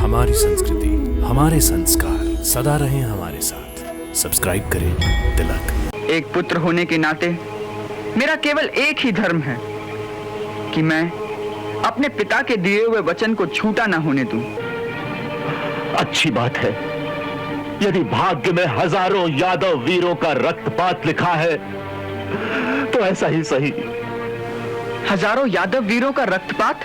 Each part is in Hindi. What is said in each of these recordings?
हमारी संस्कृति, हमारे संस्कार सदा रहें हमारे साथ। सब्सक्राइब करें तिलक। एक पुत्र होने के नाते मेरा केवल एक ही धर्म है कि मैं अपने पिता के दिए हुए वचन को छूटा ना होने दूं। अच्छी बात है। यदि भाग्य में हजारों यादव वीरों का रक्तपात लिखा है तो ऐसा ही सही। हजारों यादव वीरों का रक्तपात?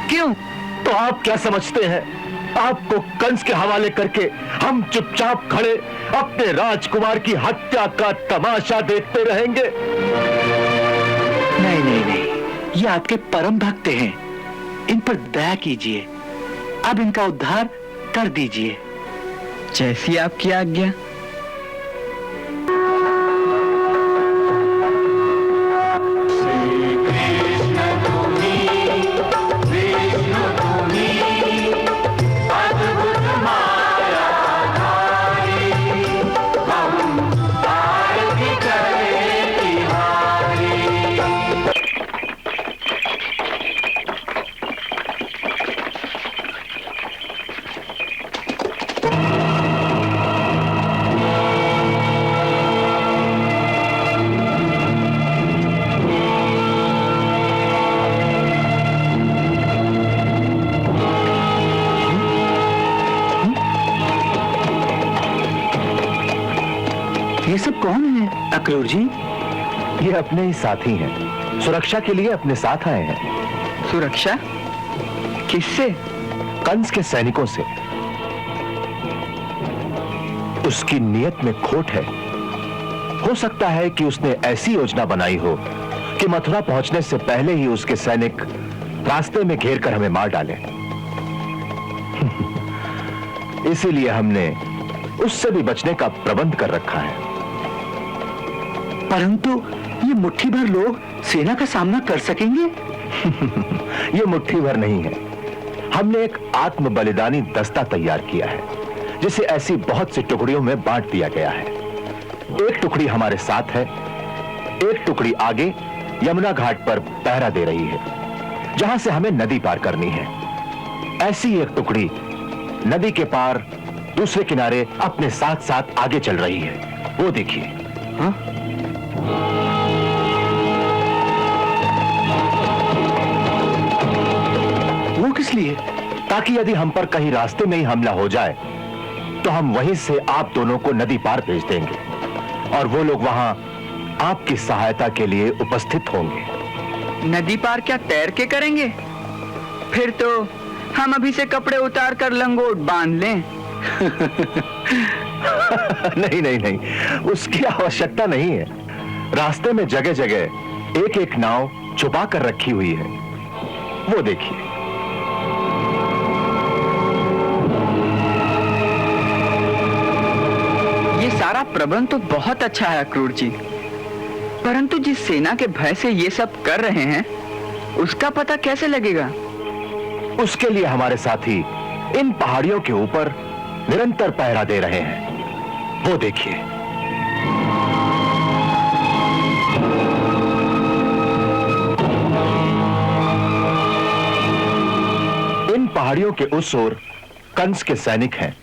क्यों? तो आप क्या समझते हैं, आपको कंस के हवाले करके हम चुपचाप खड़े अपने राजकुमार की हत्या का तमाशा देखते रहेंगे? नहीं नहीं नहीं, ये आपके परम भक्त हैं, इन पर दया कीजिए। अब इनका उद्धार कर दीजिए। जैसी आपकी आज्ञा। ये सब कौन है अक्रूर जी? ये अपने ही साथी हैं, सुरक्षा के लिए अपने साथ आए हैं। सुरक्षा? किससे? कंस के सैनिकों से। उसकी नीयत में खोट है। हो सकता है कि उसने ऐसी योजना बनाई हो कि मथुरा पहुंचने से पहले ही उसके सैनिक रास्ते में घेर कर हमें मार डालें। इसीलिए हमने उससे भी बचने का प्रबंध कर रखा है। परंतु ये मुट्ठी भर लोग सेना का सामना कर सकेंगे? ये मुट्ठी भर नहीं है। हमने एक आत्म बलिदानी दस्ता तैयार किया है, जिसे ऐसी बहुत सी टुकड़ियों में बांट दिया गया है। एक टुकड़ी हमारे साथ है, एक टुकड़ी आगे यमुना घाट पर पहरा दे रही है, जहां से हमें नदी पार करनी है। ऐसी एक टुकड़ी नदी के पार दूसरे किनारे अपने साथ साथ आगे चल रही है। वो देखिए। हाँ? वो किस लिए? ताकि यदि हम पर कहीं रास्ते में ही हमला हो जाए तो हम वहीं से आप दोनों को नदी पार भेज देंगे और वो लोग वहां आपकी सहायता के लिए उपस्थित होंगे। नदी पार क्या तैर के करेंगे? फिर तो हम अभी से कपड़े उतार कर लंगोट बांध लें। नहीं नहीं नहीं, उसकी आवश्यकता नहीं है। रास्ते में जगह जगह एक एक नाव छुपा कर रखी हुई है, वो देखिए। ये सारा प्रबंध तो बहुत अच्छा है अक्रूर जी, परंतु जिस सेना के भय से ये सब कर रहे हैं उसका पता कैसे लगेगा? उसके लिए हमारे साथी इन पहाड़ियों के ऊपर निरंतर पहरा दे रहे हैं, वो देखिए। इन पहाड़ियों के उस ओर कंस के सैनिक हैं।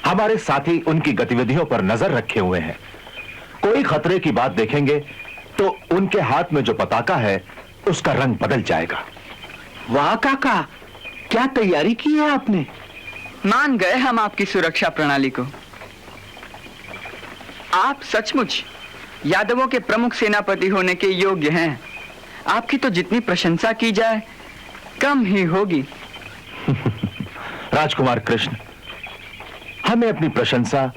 हमारे साथी उनकी गतिविधियों पर नजर रखे हुए हैं। कोई खतरे की बात देखेंगे तो उनके हाथ में जो पताका है उसका रंग बदल जाएगा। वाह काका, क्या तैयारी की है आपने? मान गए हम आपकी सुरक्षा प्रणाली को। आप सचमुच यादवों के प्रमुख सेनापति होने के योग्य हैं। आपकी तो जितनी प्रशंसा की जाए कम ही होगी। राजकुमार कृष्ण, हमें अपनी प्रशंसा,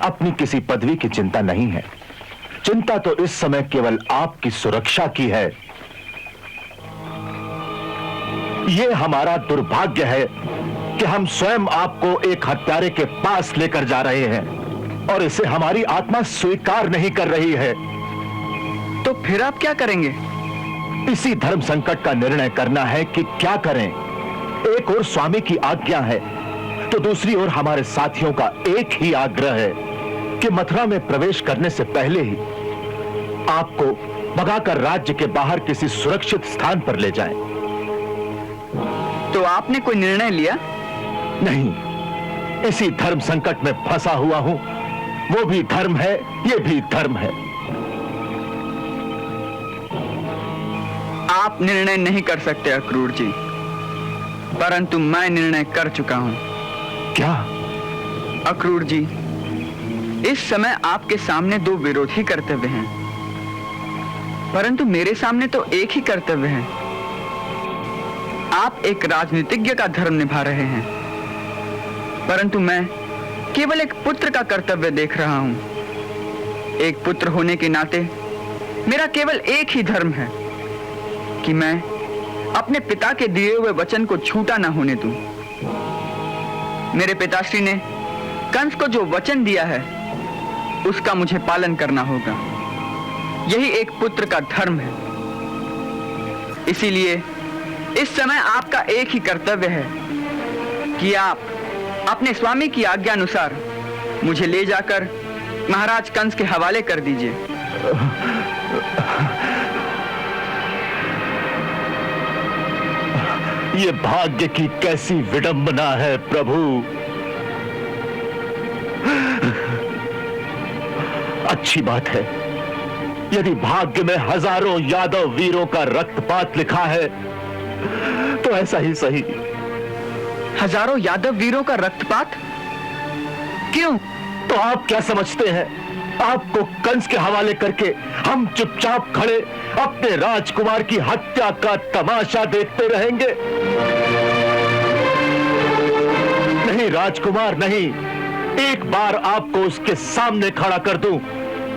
अपनी किसी पदवी की चिंता नहीं है। चिंता तो इस समय केवल आपकी सुरक्षा की है। यह हमारा दुर्भाग्य है कि हम स्वयं आपको एक हत्यारे के पास लेकर जा रहे हैं और इसे हमारी आत्मा स्वीकार नहीं कर रही है। तो फिर आप क्या करेंगे? इसी धर्म संकट का निर्णय करना है कि क्या करें। एक ओर स्वामी की आज्ञा है तो दूसरी ओर हमारे साथियों का एक ही आग्रह है कि मथुरा में प्रवेश करने से पहले ही आपको भगाकर राज्य के बाहर किसी सुरक्षित स्थान पर ले जाएं। तो आपने कोई निर्णय लिया? नहीं, इसी धर्म संकट में फंसा हुआ हूं। वो भी धर्म है, ये भी धर्म है। आप निर्णय नहीं कर सकते अक्रूर जी, परंतु मैं निर्णय कर चुका हूं। क्या? अक्रूर जी, इस समय आपके सामने दो विरोधी कर्तव्य हैं, परंतु मेरे सामने तो एक ही कर्तव्य है। आप एक राजनीतिज्ञ का धर्म निभा रहे हैं, परंतु मैं केवल एक पुत्र का कर्तव्य देख रहा हूं। एक पुत्र होने के नाते मेरा केवल एक ही धर्म है कि मैं अपने पिता के दिए हुए वचन को छूटा ना होने दूं। मेरे पिताश्री ने कंस को जो वचन दिया है उसका मुझे पालन करना होगा। यही एक पुत्र का धर्म है। इसीलिए इस समय आपका एक ही कर्तव्य है कि आप अपने स्वामी की आज्ञा अनुसार मुझे ले जाकर महाराज कंस के हवाले कर दीजिए। ये भाग्य की कैसी विडंबना है प्रभु। अच्छी बात है, यदि भाग्य में हजारों यादव वीरों का रक्तपात लिखा है तो ऐसा ही सही। हजारों यादव वीरों का रक्तपात? क्यों? तो आप क्या समझते हैं, आपको कंस के हवाले करके हम चुपचाप खड़े अपने राजकुमार की हत्या का तमाशा देखते रहेंगे? नहीं राजकुमार, नहीं। एक बार आपको उसके सामने खड़ा कर दूं,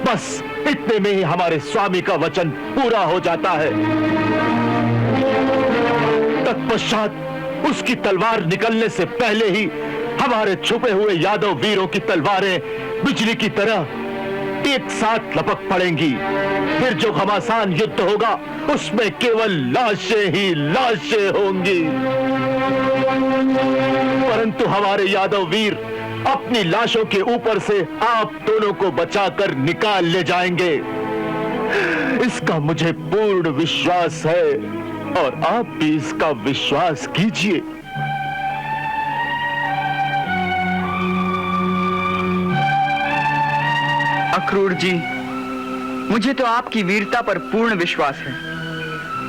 बस इतने में ही हमारे स्वामी का वचन पूरा हो जाता है। तत्पश्चात उसकी तलवार निकलने से पहले ही हमारे छुपे हुए यादव वीरों की तलवारें बिजली की तरह एक साथ लपक पड़ेंगी। फिर जो घमासान युद्ध होगा उसमें केवल लाशें ही लाशें होंगी। परंतु हमारे यादव वीर अपनी लाशों के ऊपर से आप दोनों को बचाकर निकाल ले जाएंगे, इसका मुझे पूर्ण विश्वास है और आप भी इसका विश्वास कीजिए। अक्रूर जी, मुझे तो आपकी वीरता पर पूर्ण विश्वास है,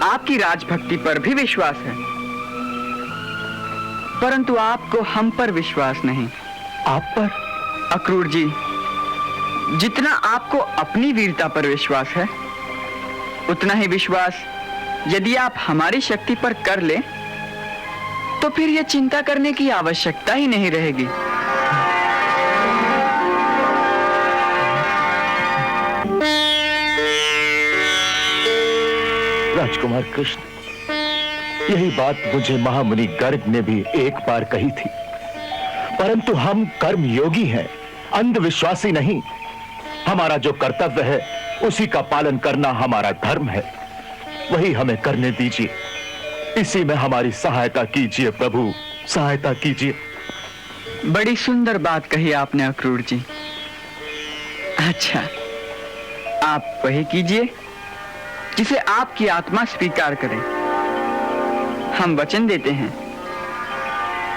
आपकी राजभक्ति पर भी विश्वास है, परंतु आपको हम पर विश्वास नहीं। आप पर? अक्रूर जी, जितना आपको अपनी वीरता पर विश्वास है, उतना ही विश्वास यदि आप हमारी शक्ति पर कर ले तो फिर यह चिंता करने की आवश्यकता ही नहीं रहेगी। राजकुमार कृष्ण, यही बात मुझे महामुनि गर्ग ने भी एक बार कही थी, परंतु हम कर्म योगी हैं, अंधविश्वासी नहीं। हमारा जो कर्तव्य है उसी का पालन करना हमारा धर्म है, वही हमें करने दीजिए। इसी में हमारी सहायता कीजिए प्रभु, सहायता कीजिए। बड़ी सुंदर बात कही आपने अक्रूर जी। अच्छा, आप वही कीजिए जिसे आपकी आत्मा स्वीकार करे। हम वचन देते हैं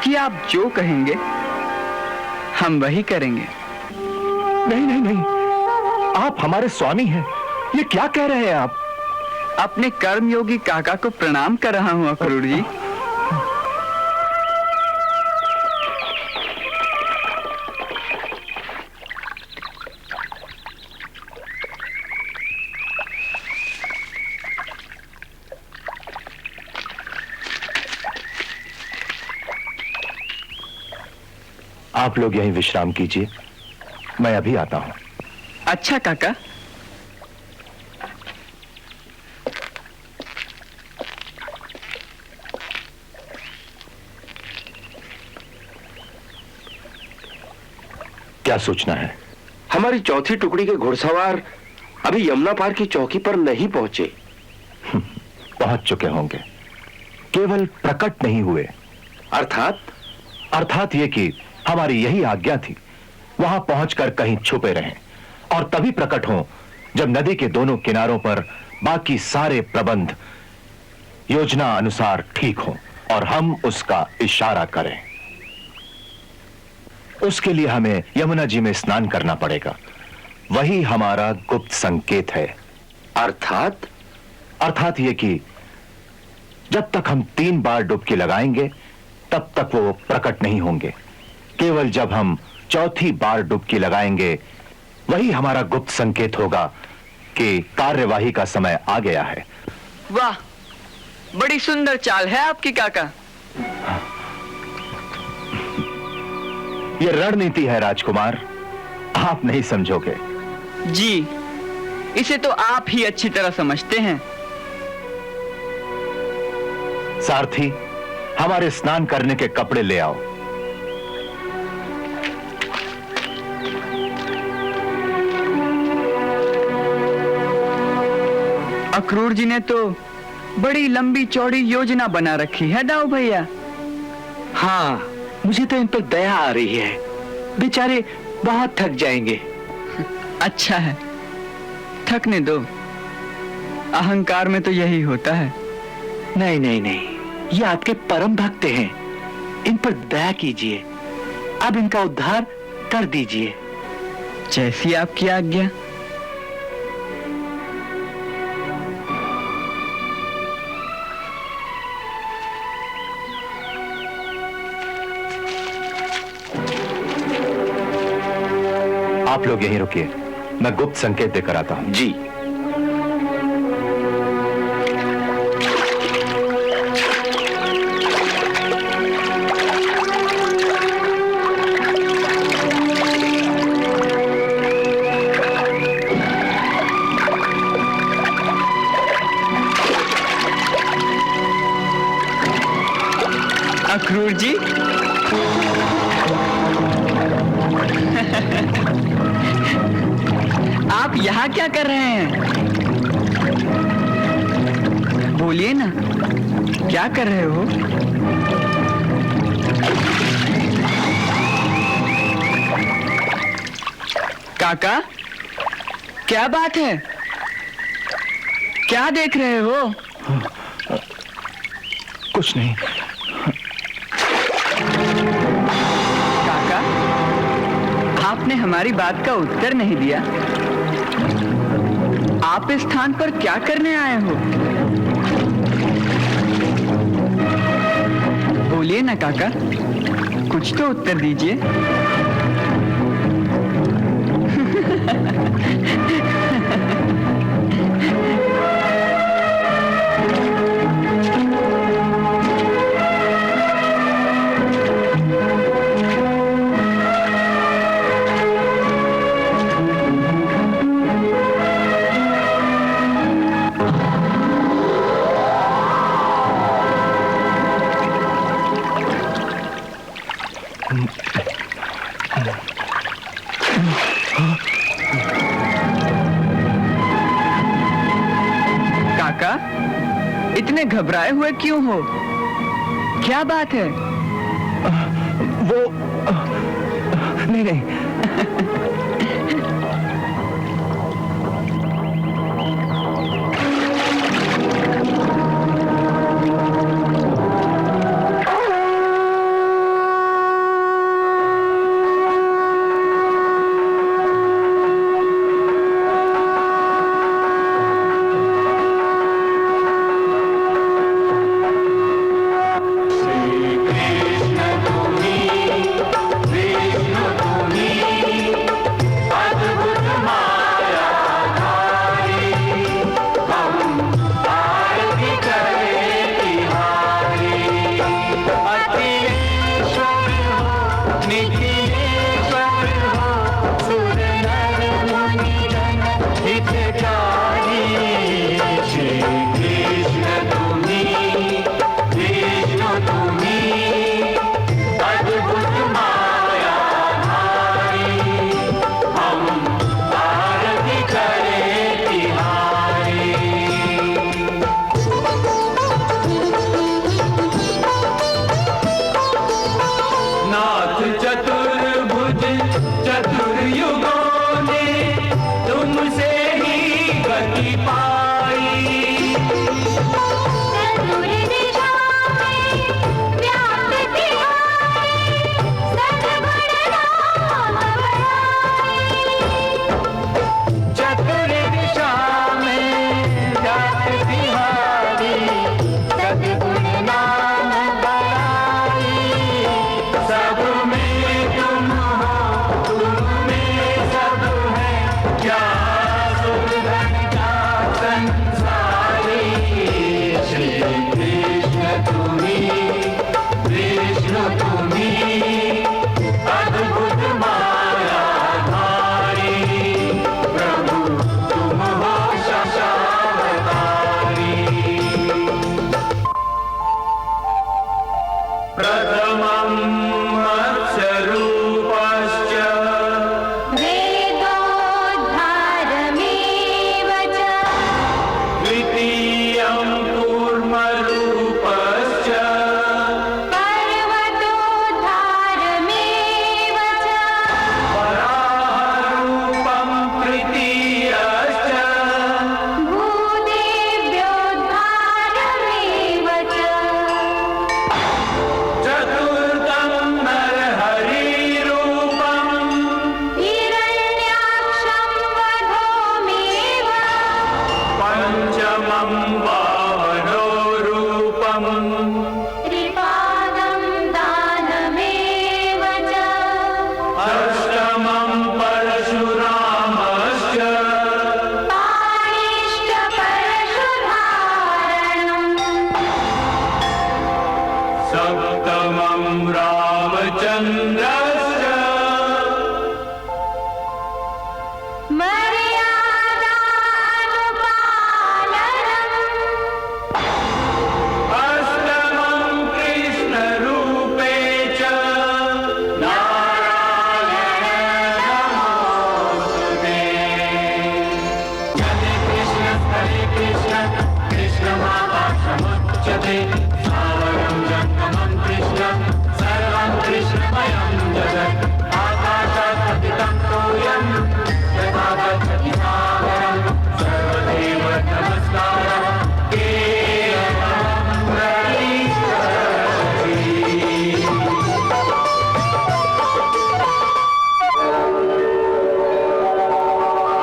कि आप जो कहेंगे हम वही करेंगे। नहीं नहीं नहीं, आप हमारे स्वामी हैं, ये क्या कह रहे हैं आप? अपने कर्मयोगी काका को प्रणाम कर रहा हूं अक्रूर जी। आप लोग यहीं विश्राम कीजिए, मैं अभी आता हूं। अच्छा काका। क्या सोचना है? हमारी चौथी टुकड़ी के घुड़सवार अभी यमुना पार की चौकी पर नहीं पहुंचे। पहुंच चुके होंगे, केवल प्रकट नहीं हुए। अर्थात? अर्थात ये कि हमारी यही आज्ञा थी, वहां पहुंचकर कहीं छुपे रहें और तभी प्रकट हों जब नदी के दोनों किनारों पर बाकी सारे प्रबंध योजना अनुसार ठीक हों और हम उसका इशारा करें। उसके लिए हमें यमुना जी में स्नान करना पड़ेगा। वही हमारा गुप्त संकेत है। अर्थात? अर्थात ये कि जब तक हम 3 बार डुबकी लगाएंगे तब तक वो प्रकट नहीं होंगे। केवल जब हम 4थी बार डुबकी लगाएंगे वही हमारा गुप्त संकेत होगा कि कार्यवाही का समय आ गया है। वाह, बड़ी सुंदर चाल है आपकी काका। ये रणनीति है राजकुमार, आप नहीं समझोगे। जी, इसे तो आप ही अच्छी तरह समझते हैं। सारथी, हमारे स्नान करने के कपड़े ले आओ। अक्रूर जी ने तो बड़ी लंबी चौड़ी योजना बना रखी है दाऊ भैया। हाँ, मुझे तो इन पर दया आ रही है। बेचारे बहुत थक जाएंगे। अच्छा है, थकने दो। अहंकार में तो यही होता है। नहीं नहीं नहीं, ये आपके परम भक्त हैं। इन पर दया कीजिए। अब इनका उद्धार कर दीजिए। जैसी आपकी आज्ञा। आप लोग यहीं रुकिए, मैं गुप्त संकेत देकर आता हूं। जी। अक्रूर जी, आप यहाँ क्या कर रहे हैं? बोलिए ना, क्या कर रहे हो? काका, क्या बात है? क्या देख रहे हो? कुछ नहीं। काका, आपने हमारी बात का उत्तर नहीं दिया। आप इस स्थान पर क्या करने आए हो? बोलिए ना काका, कुछ तो उत्तर दीजिए। काका, इतने घबराए हुए क्यों हो? क्या बात है? वो नहीं नहीं,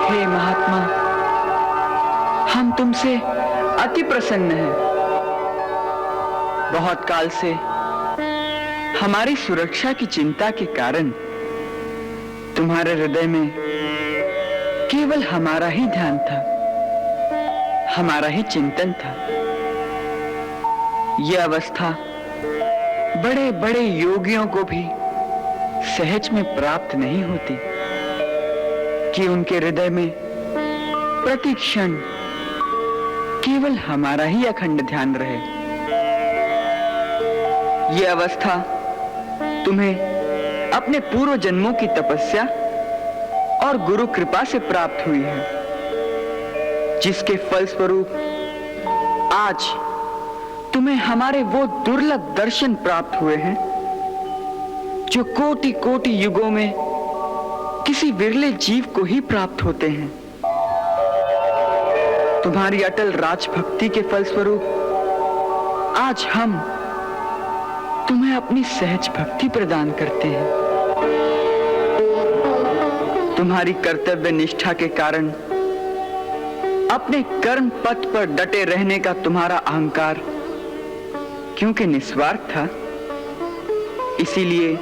हे महात्मा, हम तुमसे अति प्रसन्न हैं। बहुत काल से हमारी सुरक्षा की चिंता के कारण तुम्हारे हृदय में केवल हमारा ही ध्यान था, हमारा ही चिंतन था। यह अवस्था बड़े बड़े योगियों को भी सहज में प्राप्त नहीं होती कि उनके हृदय में प्रति क्षण केवल हमारा ही अखंड ध्यान रहे। यह अवस्था तुम्हें अपने पूर्व जन्मों की तपस्या और गुरु कृपा से प्राप्त हुई है, जिसके फलस्वरूप आज तुम्हें हमारे वो दुर्लभ दर्शन प्राप्त हुए हैं जो कोटि कोटि युगों में किसी विरले जीव को ही प्राप्त होते हैं। तुम्हारी अटल राजभक्ति के फलस्वरूप आज हम तुम्हें अपनी सहज भक्ति प्रदान करते हैं। तुम्हारी कर्तव्य निष्ठा के कारण अपने कर्म पथ पर डटे रहने का तुम्हारा अहंकार क्योंकि निस्वार्थ था, इसीलिए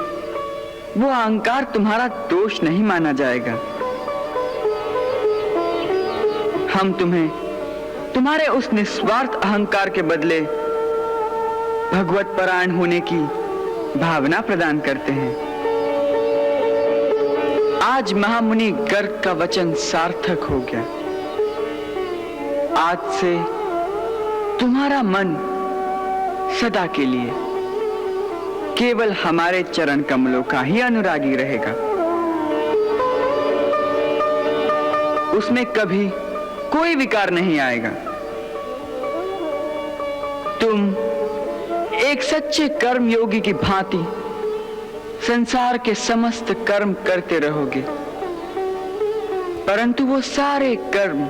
वो अहंकार तुम्हारा दोष नहीं माना जाएगा। हम तुम्हें तुम्हारे उस निस्वार्थ अहंकार के बदले भगवत परायण होने की भावना प्रदान करते हैं। आज महामुनि गर्ग का वचन सार्थक हो गया। आज से तुम्हारा मन सदा के लिए केवल हमारे चरण कमलों का ही अनुरागी रहेगा। उसमें कभी कोई विकार नहीं आएगा। तुम एक सच्चे कर्म योगी की भांति संसार के समस्त कर्म करते रहोगे, परंतु वो सारे कर्म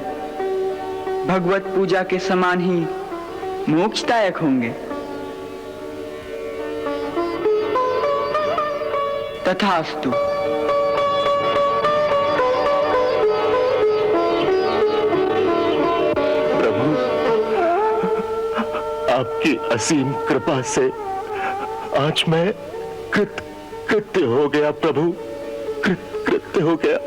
भगवत पूजा के समान ही मोक्षदायक होंगे। तथास्तु। प्रभु, आपकी असीम कृपा से आज मैं कृत्य हो गया प्रभु, कृत्य हो गया।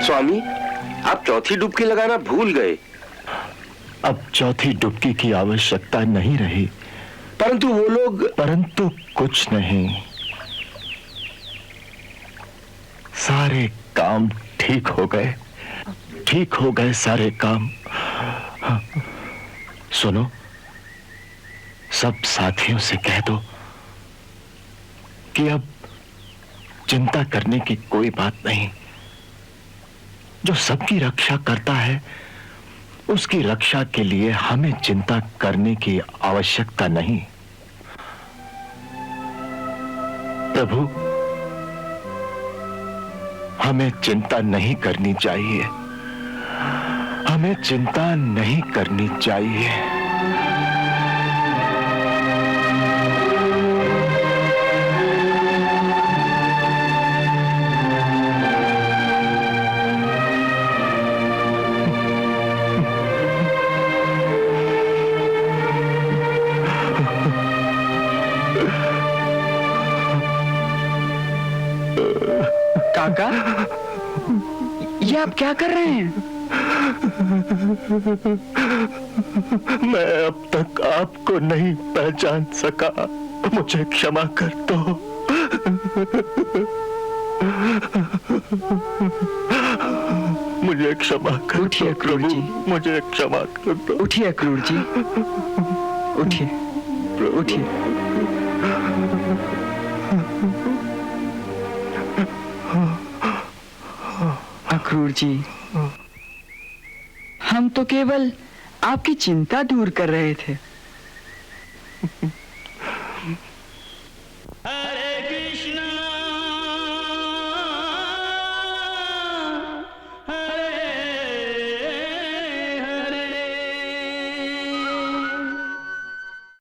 स्वामी, आप चौथी डुबकी लगाना भूल गए। अब चौथी डुबकी की आवश्यकता नहीं रही। परंतु कुछ नहीं, सारे काम ठीक हो गए सारे काम। सुनो, सब साथियों से कह दो कि अब चिंता करने की कोई बात नहीं। जो सबकी रक्षा करता है उसकी रक्षा के लिए हमें चिंता करने की आवश्यकता नहीं। प्रभु, हमें चिंता नहीं करनी चाहिए, हमें चिंता नहीं करनी चाहिए। काका, ये आप क्या कर रहे हैं? मैं अब तक आपको नहीं पहचान सका, मुझे क्षमा कर दो। मुझे क्षमा कर उठिए दो क्रूर प्रभु, जी। मुझे क्षमा कर दो। उठिए क्रूर जी, उठिए, उठिए। अक्रूर जी, हम तो केवल आपकी चिंता दूर कर रहे थे।